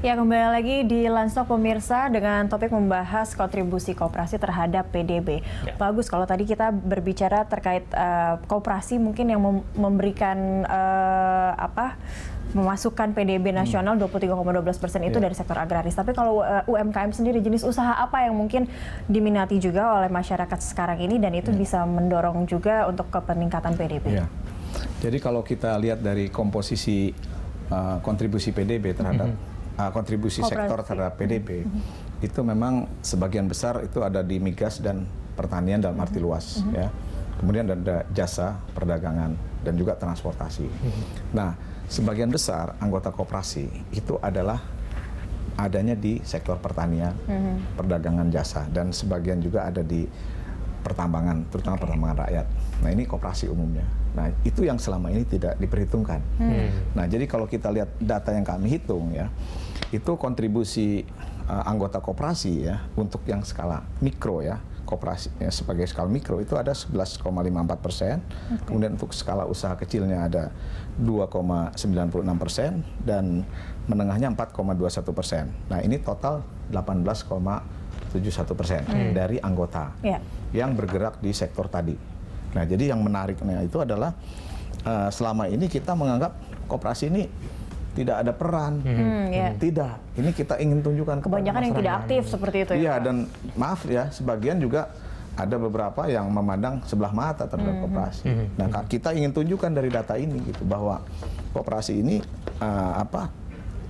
Ya, kembali lagi di Landstalk pemirsa dengan topik membahas kontribusi koperasi terhadap PDB. Ya. Bagus kalau tadi kita berbicara terkait koperasi mungkin yang memberikan memasukkan PDB nasional 23,12% itu dari sektor agraris. Tapi kalau UMKM sendiri, jenis usaha apa yang mungkin diminati juga oleh masyarakat sekarang ini dan itu bisa mendorong juga untuk peningkatan PDB? Ya. Jadi kalau kita lihat dari komposisi kontribusi PDB terhadap kontribusi sektor terhadap PDB, itu memang sebagian besar itu ada di migas dan pertanian dalam arti luas, ya. Kemudian ada jasa, perdagangan, dan juga transportasi. Nah, sebagian besar anggota koperasi itu adalah adanya di sektor pertanian, perdagangan, jasa, dan sebagian juga ada di pertambangan, terutama pertambangan rakyat. Nah, ini koperasi umumnya. Nah, itu yang selama ini tidak diperhitungkan. Nah, jadi kalau kita lihat data yang kami hitung, ya, itu kontribusi anggota koperasi, ya, untuk yang skala mikro, ya, koperasi ya, sebagai skala mikro itu ada 11,54%, kemudian untuk skala usaha kecilnya ada 2,96% dan menengahnya 4,21%. Nah, ini total 18,71% dari anggota yang bergerak di sektor tadi. Nah, jadi yang menariknya itu adalah selama ini kita menganggap koperasi ini tidak ada peran, tidak. Ini kita ingin tunjukkan kebanyakan yang tidak aktif seperti itu. Iya, dan maaf ya, sebagian juga ada beberapa yang memandang sebelah mata terhadap koperasi. Nah, kita ingin tunjukkan dari data ini gitu bahwa koperasi ini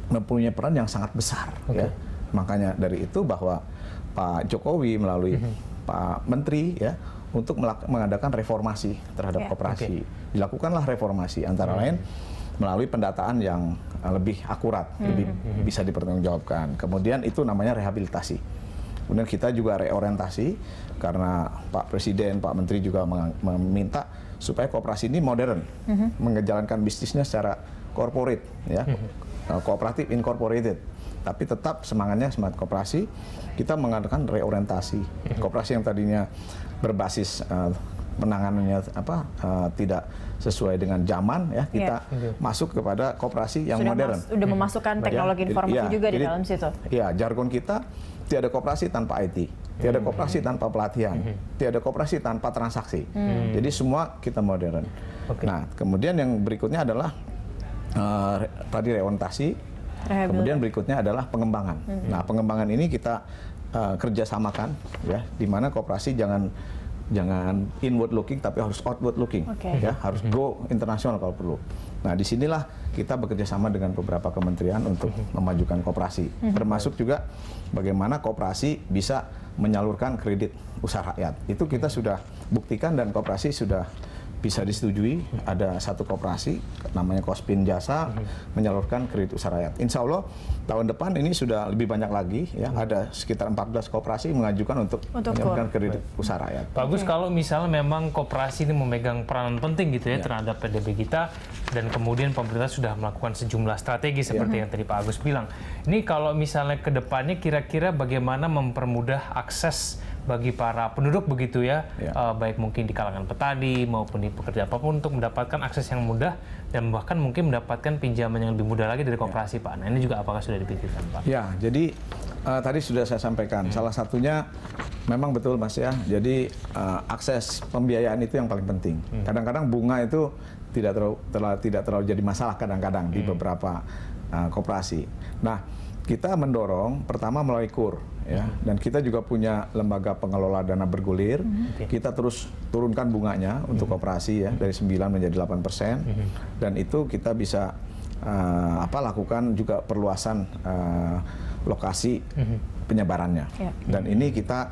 mempunyai peran yang sangat besar. Ya. Makanya dari itu bahwa Pak Jokowi melalui Pak Menteri, ya, untuk mengadakan reformasi terhadap koperasi. Dilakukanlah reformasi antara lain melalui pendataan yang lebih akurat, lebih bisa dipertanggungjawabkan. Kemudian itu namanya rehabilitasi. Kemudian kita juga reorientasi karena Pak Presiden, Pak Menteri juga meminta supaya koperasi ini modern, menjalankan bisnisnya secara corporate, ya, kooperatif incorporated. Tapi tetap semangatnya semangat koperasi. Kita mengadakan reorientasi. Koperasi yang tadinya berbasis penanganannya tidak sesuai dengan zaman, ya, kita masuk kepada koperasi yang modern. Sudah memasukkan teknologi informasi juga di dalam situ. Ya, jargon kita tiada koperasi tanpa IT, tiada koperasi tanpa pelatihan, tiada koperasi tanpa transaksi. Jadi semua kita modern. Nah, kemudian yang berikutnya adalah tadi reorientasi, kemudian berikutnya adalah pengembangan. Nah, pengembangan ini kita kerjasamakan, ya, di mana koperasi jangan inward looking tapi harus outward looking, ya, harus go internasional kalau perlu. Nah, disinilah kita bekerja sama dengan beberapa kementerian untuk memajukan koperasi, termasuk juga bagaimana koperasi bisa menyalurkan kredit usaha rakyat. Itu kita sudah buktikan dan koperasi sudah bisa disetujui. Ada satu koperasi namanya Kospin Jasa menyalurkan kredit usaha rakyat. Insya Allah tahun depan ini sudah lebih banyak lagi, ya, ada sekitar 14 koperasi mengajukan untuk menyalurkan kredit usaha rakyat. Bagus kalau misalnya memang koperasi ini memegang peranan penting gitu ya terhadap PDB kita, dan kemudian pemerintah sudah melakukan sejumlah strategi seperti yang tadi Pak Agus bilang. Ini kalau misalnya ke depannya kira-kira bagaimana mempermudah akses bagi para penduduk begitu ya, baik mungkin di kalangan petani maupun di pekerja apapun untuk mendapatkan akses yang mudah dan bahkan mungkin mendapatkan pinjaman yang lebih mudah lagi dari koperasi, Pak. Nah, ini juga apakah sudah dipikirkan, Pak? Ya, jadi tadi sudah saya sampaikan, salah satunya memang betul, Mas, ya. Jadi akses pembiayaan itu yang paling penting. Kadang-kadang bunga itu tidak terlalu jadi masalah kadang-kadang di beberapa koperasi. Nah, kita mendorong pertama melalui KUR, ya, dan kita juga punya lembaga pengelola dana bergulir. Kita terus turunkan bunganya untuk koperasi, ya, dari 9 menjadi 8%, dan itu kita bisa lakukan juga perluasan lokasi penyebarannya. Dan ini kita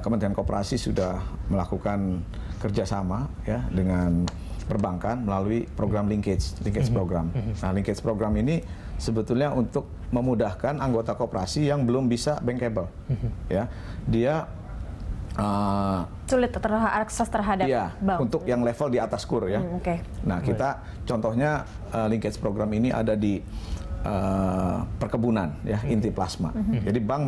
Kementerian Koperasi sudah melakukan kerjasama, ya, dengan perbankan melalui program linkage program. Nah, linkage program ini sebetulnya untuk memudahkan anggota koperasi yang belum bisa bankable, ya, dia sulit akses terhadap bank untuk yang level di atas KUR, ya. Nah, kita contohnya linkage program ini ada di perkebunan, ya, inti plasma. Jadi bank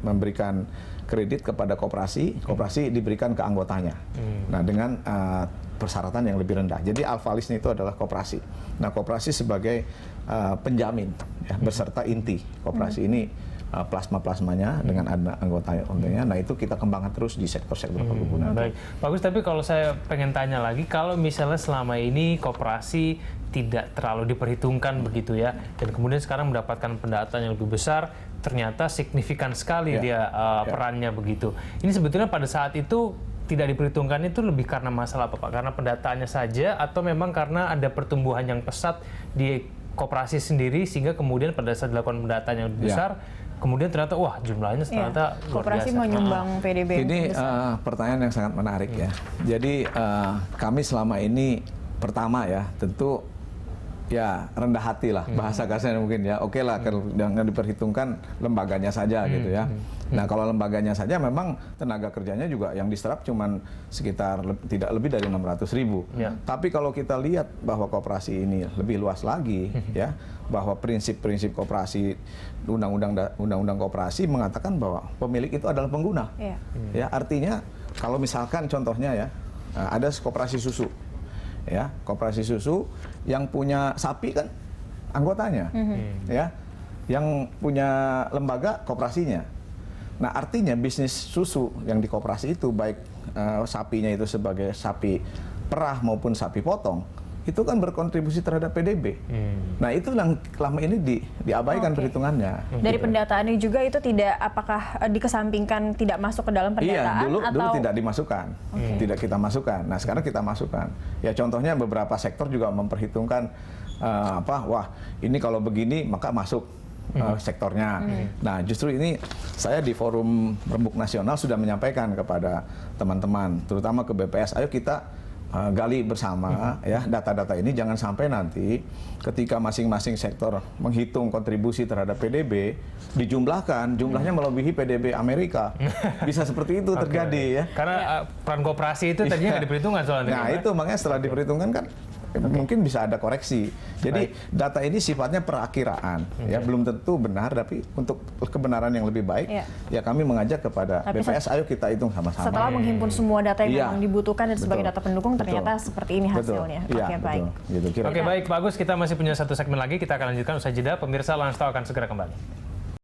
memberikan kredit kepada koperasi, koperasi diberikan ke anggotanya. Nah, dengan persyaratan yang lebih rendah. Jadi alfa-listnya itu adalah koperasi. Nah, koperasi sebagai penjamin ya, beserta inti. Koperasi ini plasma-plasmanya dengan anggotanya. Nah, itu kita kembangkan terus di sektor-sektor perkebunan. Baik, bagus. Tapi kalau saya pengen tanya lagi, kalau misalnya selama ini koperasi tidak terlalu diperhitungkan begitu ya, dan kemudian sekarang mendapatkan pendataan yang lebih besar, ternyata signifikan sekali dia perannya begitu. Ini sebetulnya pada saat itu tidak diperhitungkan itu lebih karena masalah apa, Pak? Karena pendataannya saja, atau memang karena ada pertumbuhan yang pesat di koperasi sendiri sehingga kemudian pada saat dilakukan pendataan yang lebih besar, kemudian ternyata wah jumlahnya ternyata luar koperasi biasa. menyumbang PDB. Ini pertanyaan yang sangat menarik ya. Jadi kami selama ini pertama ya tentu ya rendah hati lah, bahasa kasarnya mungkin ya. Oke lah, jangan diperhitungkan lembaganya saja gitu ya. Nah, kalau lembaganya saja memang tenaga kerjanya juga yang diserap cuman sekitar tidak lebih dari 600.000. Tapi kalau kita lihat bahwa koperasi ini lebih luas lagi ya, bahwa prinsip-prinsip koperasi, undang-undang koperasi mengatakan bahwa pemilik itu adalah pengguna. Ya, artinya kalau misalkan contohnya ya, ada koperasi susu. Ya, koperasi susu yang punya sapi kan anggotanya, ya, yang punya lembaga koperasinya. Nah, artinya bisnis susu yang di koperasi itu baik sapinya itu sebagai sapi perah maupun sapi potong, itu kan berkontribusi terhadap PDB. Nah, itu yang selama ini diabaikan perhitungannya. Dari pendataannya juga itu tidak, apakah dikesampingkan, tidak masuk ke dalam pendataan? Iya, dulu atau tidak dimasukkan, tidak kita masukkan. Nah, sekarang kita masukkan. Ya, contohnya beberapa sektor juga memperhitungkan wah ini kalau begini maka masuk sektornya. Nah, justru ini saya di forum Rembuk Nasional sudah menyampaikan kepada teman-teman, terutama ke BPS, ayo kita gali bersama ya data-data ini, jangan sampai nanti ketika masing-masing sektor menghitung kontribusi terhadap PDB dijumlahkan, jumlahnya melebihi PDB Amerika. Bisa seperti itu terjadi ya. Karena peran koperasi itu tadinya nggak diperhitungkan soalnya. Nah, itu makanya setelah diperhitungkan kan mungkin bisa ada koreksi. Jadi data ini sifatnya perakiraan, ya belum tentu benar, tapi untuk kebenaran yang lebih baik, ya kami mengajak kepada BPS, ayo kita hitung sama-sama. Setelah menghimpun semua data yang memang dibutuhkan dan sebagai data pendukung, ternyata seperti ini hasilnya. Oke, baik. Gitu, Oke, baik, bagus. Kita masih punya satu segmen lagi, kita akan lanjutkan usai jeda. Pemirsa Lantas akan segera kembali.